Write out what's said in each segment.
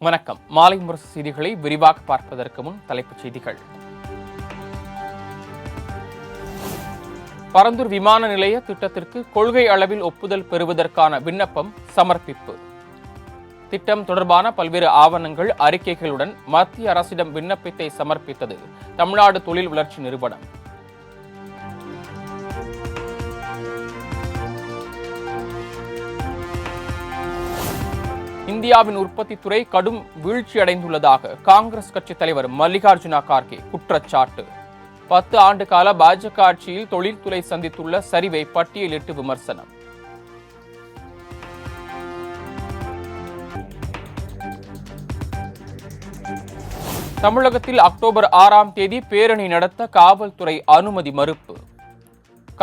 வணக்கம். மாலை முரசு செய்திகளை விரிவாக பார்ப்பதற்கு முன் தலைப்புச் செய்திகள். பரந்தூர் விமான நிலைய திட்டத்திற்கு கொள்கை அளவில் ஒப்புதல் பெறுவதற்கான விண்ணப்பம் சமர்ப்பிப்பு. திட்டம் தொடர்பான பல்வேறு ஆவணங்கள், அறிக்கைகளுடன் மத்திய அரசிடம் விண்ணப்பத்தை சமர்ப்பித்தது தமிழ்நாடு தொழில் வளர்ச்சி நிறுவனம். இந்தியாவின் உற்பத்தி துறை கடும் வீழ்ச்சியடைந்துள்ளதாக காங்கிரஸ் கட்சித் தலைவர் மல்லிகார்ஜுன கார்கே குற்றச்சாட்டு. 10 ஆண்டு கால பாஜக ஆட்சியில் தொழில்துறை சந்தித்துள்ள சரிவை பட்டியலிட்டு விமர்சனம். தமிழகத்தில் அக்டோபர் 6ஆம் தேதி பேரணி நடத்த காவல்துறை அனுமதி மறுப்பு.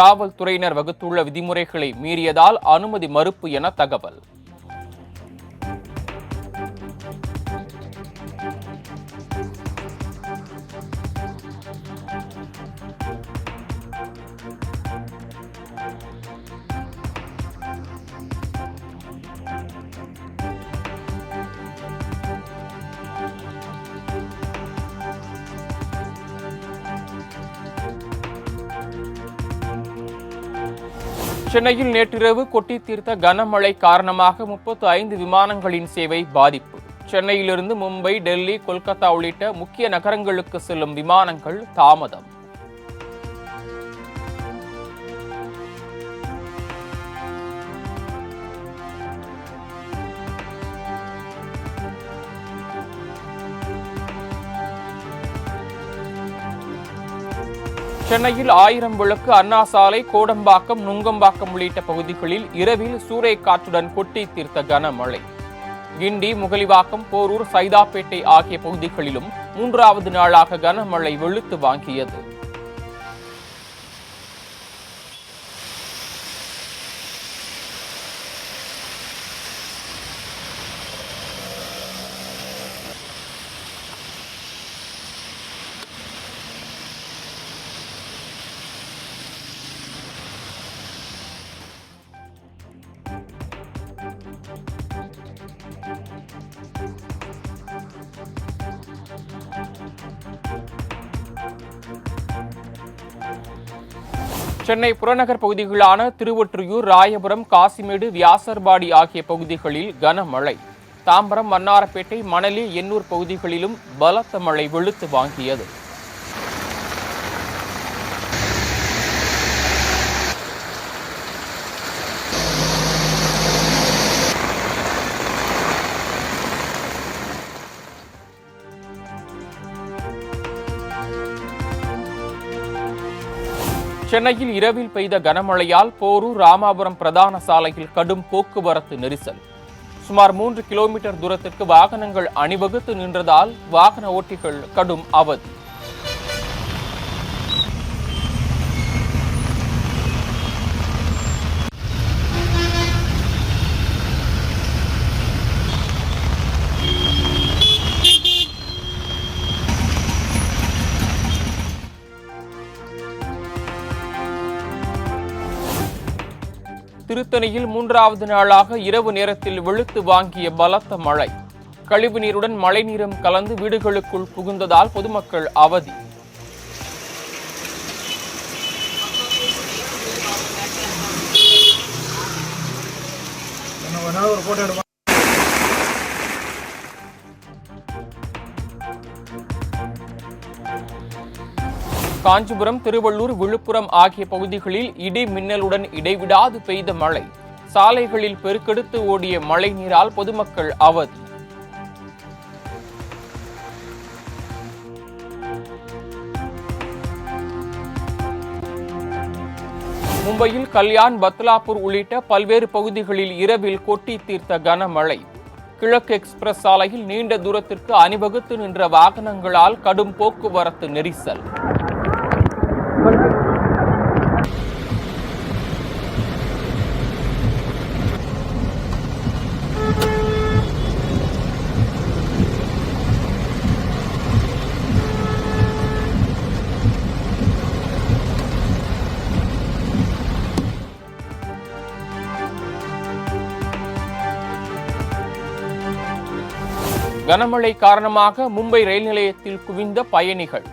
காவல்துறையினர் வகுத்துள்ள விதிமுறைகளை மீறியதால் அனுமதி மறுப்பு என தகவல். சென்னையில் நேற்றிரவு கொட்டி தீர்த்த கனமழை காரணமாக 35 விமானங்களின் சேவை பாதிப்பு. சென்னையிலிருந்து மும்பை, டெல்லி, கொல்கத்தா உள்ளிட்ட முக்கிய நகரங்களுக்கு செல்லும் விமானங்கள் தாமதம். சென்னையில் 1000 விளக்கு, அண்ணா சாலை, கோடம்பாக்கம், நுங்கம்பாக்கம் உள்ளிட்ட பகுதிகளில் இரவில் சூறைக்காற்றுடன் கொட்டி தீர்த்த கனமழை. கிண்டி, முகலிவாக்கம், போரூர், சைதாப்பேட்டை ஆகிய பகுதிகளிலும் 3வது நாளாக கனமழை வெளுத்து வாங்கியது. சென்னை புறநகர் பகுதிகளான திருவொற்றியூர், ராயபுரம், காசிமேடு, வியாசர்பாடி ஆகிய பகுதிகளில் கனமழை. தாம்பரம், மன்னாரப்பேட்டை, மணலி, எண்ணூர் பகுதிகளிலும் பலத்த மழை வெளுத்து வாங்கியது. சென்னையில் இரவில் பெய்த கனமழையால் போரூர், ராமாபுரம் பிரதான சாலையில் கடும் போக்குவரத்து நெரிசல். சுமார் 3 கிலோமீட்டர் தூரத்திற்கு வாகனங்கள் அணிவகுத்து நின்றதால் வாகன ஓட்டிகள் கடும் அவதி. திருத்தணியில் 3வது நாளாக இரவு நேரத்தில் வெளுத்து வாங்கிய பலத்த மழை. கழிவு நீருடன் மழைநீரும் கலந்து வீடுகளுக்குள் புகுந்ததால் பொதுமக்கள் அவதி. காஞ்சிபுரம், திருவள்ளூர், விழுப்புரம் ஆகிய பகுதிகளில் இடி மின்னலுடன் இடைவிடாது பெய்த மழை. சாலைகளில் பெருக்கெடுத்து ஓடிய மழை நீரால் பொதுமக்கள் அவதி. மும்பையில் கல்யாண், பத்லாப்பூர் உள்ளிட்ட பல்வேறு பகுதிகளில் இரவில் கொட்டி தீர்த்த கனமழை. கிழக்கு எக்ஸ்பிரஸ் சாலையில் நீண்ட தூரத்திற்கு அணிவகுத்து நின்ற வாகனங்களால் கடும் போக்குவரத்து நெரிசல். கனமழை காரணமாக மும்பை ரயில் நிலையத்தில் குவிந்த பயணிகள்.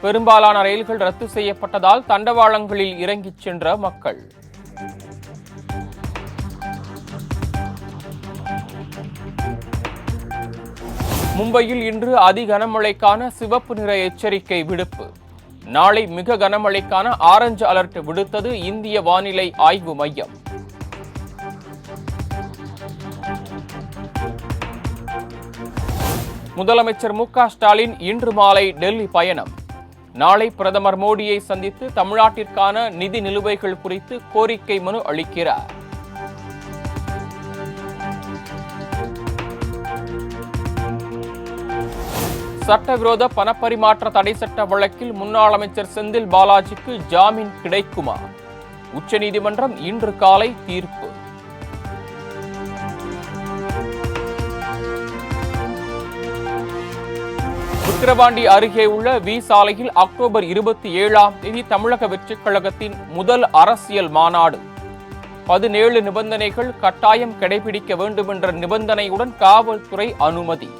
பெரும்பாலான ரயில்கள் ரத்து செய்யப்பட்டதால் தண்டவாளங்களில் இறங்கிச் சென்ற மக்கள். மும்பையில் இன்று அதி கனமழைக்கான சிவப்பு நிற எச்சரிக்கை விடுப்பு. நாளை மிக கனமழைக்கான ஆரஞ்சு அலர்ட் விடுத்தது இந்திய வானிலை ஆய்வு மையம். முதலமைச்சர் மு.க. ஸ்டாலின் இன்று மாலை டெல்லி பயணம். நாளை பிரதமர் மோடியை சந்தித்து தமிழ்நாட்டிற்கான நிதி நிலுவைகள் குறித்து கோரிக்கை மனு அளிக்கிறார். சட்டவிரோத பணப்பரிமாற்ற தடை சட்ட வழக்கில் முன்னாள் அமைச்சர் செந்தில் பாலாஜிக்கு ஜாமீன் கிடைக்குமா? உச்சநீதிமன்றம் இன்று காலை தீர்ப்பு. விக்கிரவாண்டி அருகே உள்ள வி சாலையில் அக்டோபர் 27ஆம் தேதி தமிழக வெற்றிக் கழகத்தின் முதல் அரசியல் மாநாடு. 17 நிபந்தனைகள் கட்டாயம் கடைபிடிக்க வேண்டும் என்ற நிபந்தனையுடன் காவல்துறை அனுமதி.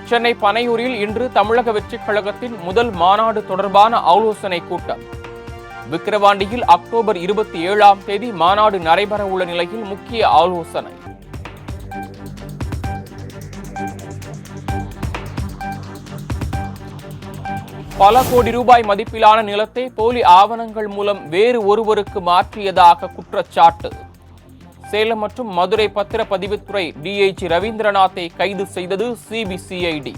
சென்னை பனையூரில் இன்று தமிழக வெற்றிக் கழகத்தின் முதல் மாநாடு தொடர்பான ஆலோசனை கூட்டம். விக்கிரவாண்டியில் அக்டோபர் 27ஆம் தேதி மாநாடு நடைபெற உள்ள நிலையில் முக்கிய ஆலோசனை. பல கோடி ரூபாய் மதிப்பிலான நிலத்தை போலி ஆவணங்கள் மூலம் வேறு ஒருவருக்கு மாற்றியதாக குற்றச்சாட்டு. சேலம் மற்றும் மதுரை பத்திரப்பதிவுத்துறை டிஐஜி ரவீந்திரநாத்தை கைது செய்தது சிபிசிஐடி.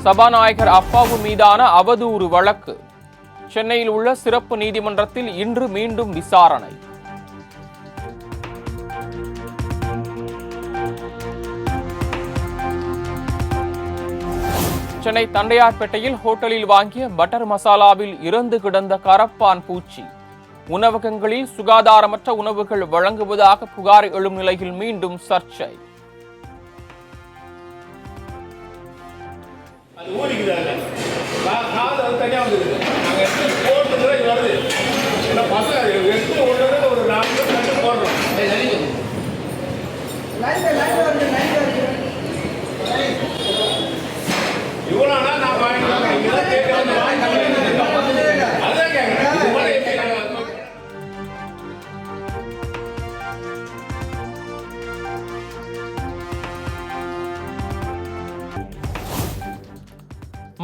சபாநாயகர் அப்பாவு மீதான அவதூறு வழக்கு. சென்னையில் உள்ள சிறப்பு நீதிமன்றத்தில் இன்று மீண்டும் விசாரணை. சென்னை தண்டையார்பேட்டையில் ஹோட்டலில் வாங்கிய பட்டர் மசாலாவில் இறந்து கிடந்த கரப்பான் பூச்சி. உணவகங்களில் சுகாதாரமற்ற உணவுகள் வழங்குவதாக புகார் எழும் நிலையில் மீண்டும் சர்ச்சை.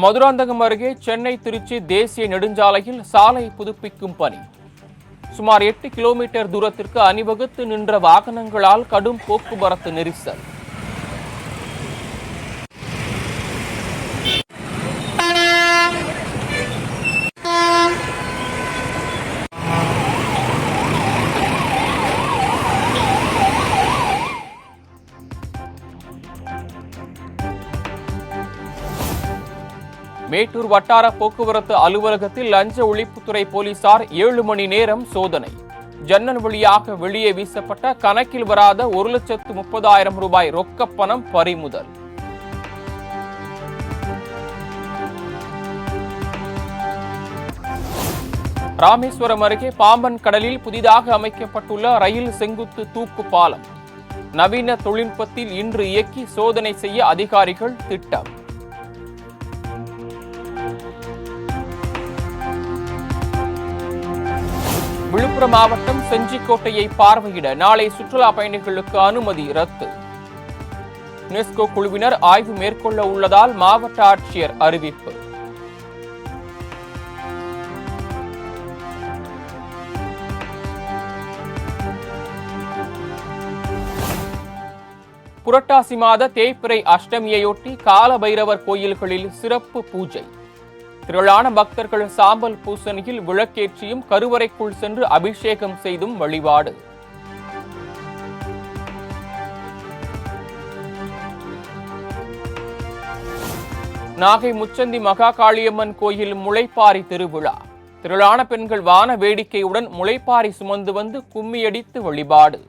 மதுராந்தகம் அருகே சென்னை திருச்சி தேசிய நெடுஞ்சாலையில் சாலை புதுப்பிக்கும் பணி. சுமார் 8 கிலோமீட்டர் தூரத்திற்கு அணிவகுத்து நின்ற வாகனங்களால் கடும் போக்குவரத்து நெரிசல். மேட்டூர் வட்டார போக்குவரத்து அலுவலகத்தில் லஞ்ச ஒழிப்புத்துறை போலீசார் 7 மணி நேரம் சோதனை. ஜன்னல் வழியாக வெளியே வீசப்பட்ட கணக்கில் வராத 1,30,000 ரூபாய் ரொக்கப் பணம் பறிமுதல். ராமேஸ்வரம் அருகே பாம்பன் கடலில் புதிதாக அமைக்கப்பட்டுள்ள ரயில் செங்குத்து தூக்கு பாலம். நவீன தொழில்நுட்பத்தில் இன்று இயக்கி சோதனை செய்ய அதிகாரிகள் திட்டம். விழுப்புரம் மாவட்டம் செஞ்சிக்கோட்டையை பார்வையிட நாளை சுற்றுலா பயணிகளுக்கு அனுமதி ரத்து. யுனெஸ்கோ குழுவினர் ஆய்வு மேற்கொள்ள உள்ளதால் மாவட்ட ஆட்சியர் அறிவிப்பு. புரட்டாசி மாத தேய்பிறை அஷ்டமியையொட்டி கால பைரவர் கோயில்களில் சிறப்பு பூஜை. திரளான பக்தர்கள் சாம்பல் பூசணியில் விளக்கேற்றியும் கருவறைக்குள் சென்று அபிஷேகம் செய்தும் வழிபாடு. நாகை முச்சந்தி மகா காளியம்மன் கோயில் முளைப்பாரி திருவிழா. திரளான பெண்கள் வான வேடிக்கையுடன் முளைப்பாரி சுமந்து வந்து கும்மியடித்து வழிபாடு.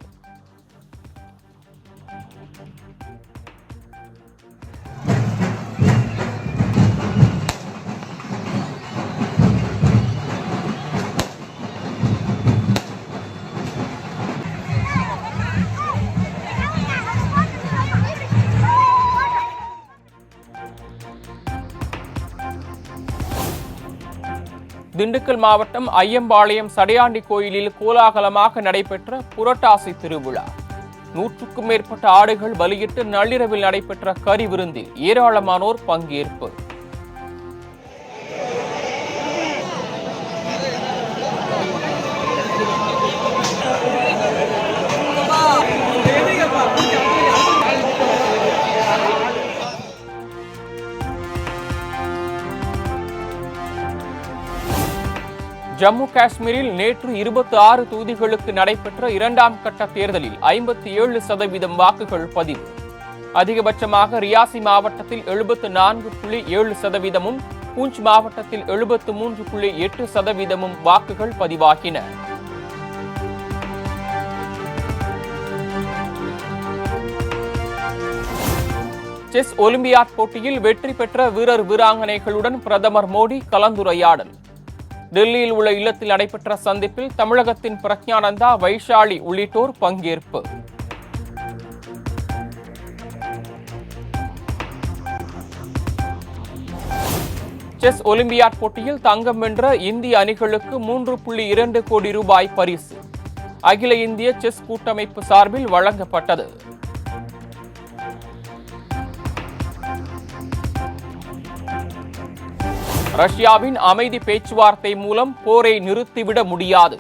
திண்டுக்கல் மாவட்டம் ஐயம்பாளையம் சடையாண்டி கோயிலில் கோலாகலமாக நடைபெற்ற புரட்டாசி திருவிழா. 100க்கும் மேற்பட்ட ஆடுகள் பலியிட்டு நள்ளிரவில் நடைபெற்ற கறி விருந்தில் ஏராளமானோர் பங்கேற்பு. ஜம்மு காஷ்மீரில் நேற்று 26 தொகுதிகளுக்கு நடைபெற்ற 2ஆம் கட்ட தேர்தலில் 57% வாக்குகள் பதிவு. அதிகபட்சமாக ரியாசி மாவட்டத்தில் 74.7%, பூஞ்ச் மாவட்டத்தில் 73.8% வாக்குகள் பதிவாகின. செஸ் ஒலிம்பியாட் போட்டியில் வெற்றி பெற்ற வீரர் வீராங்கனைகளுடன் பிரதமர் மோடி கலந்துரையாடல். டெல்லியில் உள்ள இல்லத்தில் நடைபெற்ற சந்திப்பில் தமிழகத்தின் பிரக்ஞானந்தா, வைஷாலி உள்ளிட்டோர் பங்கேற்பு. செஸ் ஒலிம்பியாட் போட்டியில் தங்கம் வென்ற இந்திய அணிகளுக்கு 3.2 கோடி ரூபாய் பரிசு அகில இந்திய செஸ் கூட்டமைப்பு சார்பில் வழங்கப்பட்டது. ரஷ்யாவின் அமைதி பேச்சுவார்த்தை மூலம் போரை நிறுத்திவிட முடியாது.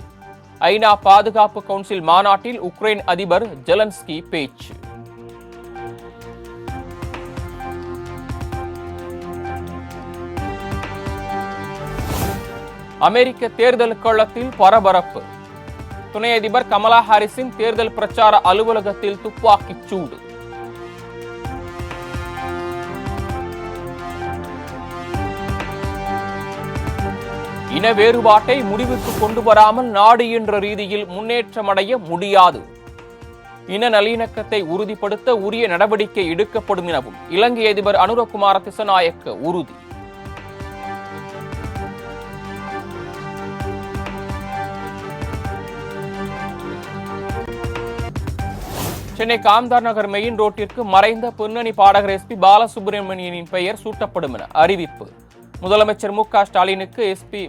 ஐநா பாதுகாப்பு கவுன்சில் மாநாட்டில் உக்ரைன் அதிபர் ஜெலன்ஸ்கி பேச்சு. அமெரிக்க தேர்தல் களத்தில் பரபரப்பு. துணை அதிபர் கமலா ஹாரிஸின் தேர்தல் பிரச்சார அலுவலகத்தில் துப்பாக்கிச் சூடு. இன வேறுபாட்டை முடிவுக்கு கொண்டு வராமல் நாடு என்ற ரீதியில் முன்னேற்றமடைய முடியாது. இன நல்லிணக்கத்தை உறுதிப்படுத்த உரிய நடவடிக்கை எடுக்கப்படும் எனவும் இலங்கை அதிபர் அனுரகுமார திசநாயக்க உறுதி. சென்னை காம்தார் நகர் மெயின் ரோட்டிற்கு மறைந்த பின்னணி பாடகர் எஸ்பி பாலசுப்ரமணியனின் பெயர் சூட்டப்படும் என அறிவிப்பு. முதலமைச்சர் மு க ஸ்டாலினுக்கு எஸ்பி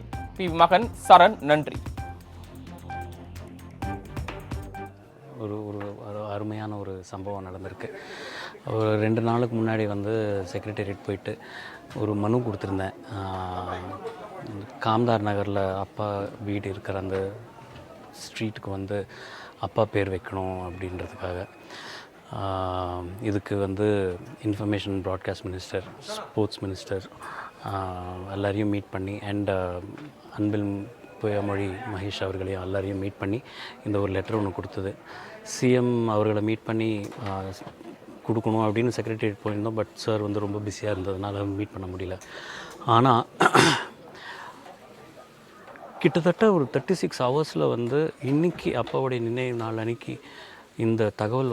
மகன் சரண் நன்றி. ஒரு அருமையான ஒரு சம்பவம் நடந்திருக்கு. ஒரு 2 நாளுக்கு முன்னாடி செக்ரட்டேரியட் போயிட்டு ஒரு மனு கொடுத்துருந்தேன். காம்தார் நகரில் அப்பா வீடு இருக்கிற அந்த ஸ்ட்ரீட்டுக்கு அப்பா பேர் வைக்கணும் அப்படின்றதுக்காக. இதுக்கு information broadcast minister, sports minister எல்லாரையும் மீட் பண்ணி அண்ட் அன்பில் பொய்யாமொழி மகேஷ் அவர்களையும் எல்லாரையும் மீட் பண்ணி இந்த ஒரு லெட்டர் ஒன்று கொடுத்தது. சிஎம் அவர்களை மீட் பண்ணி கொடுக்கணும் அப்படின்னு செக்ரட்டரியேட் போயிருந்தோம். பட் சார் ரொம்ப பிஸியாக இருந்ததுனால மீட் பண்ண முடியல. ஆனால் கிட்டத்தட்ட ஒரு 36 ஹவர்ஸில் இன்றைக்கி அப்பாவுடைய நினைவு நாள் அன்றைக்கி இந்த தகவல்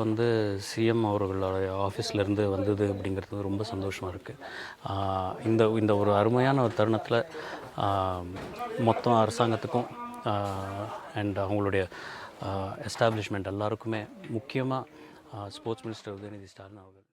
சிஎம் அவர்களோட ஆஃபீஸ்லேருந்து வந்தது அப்படிங்கிறது ரொம்ப சந்தோஷமாக இருக்குது. இந்த ஒரு அருமையான ஒரு தருணத்தில் மொத்தம் அரசாங்கத்துக்கும் அண்ட் அவங்களுடைய எஸ்டாப்ளிஷ்மெண்ட் எல்லாருக்குமே, முக்கியமாக ஸ்போர்ட்ஸ் மினிஸ்டர் உதயநிதி ஸ்டாலின் அவர்கள்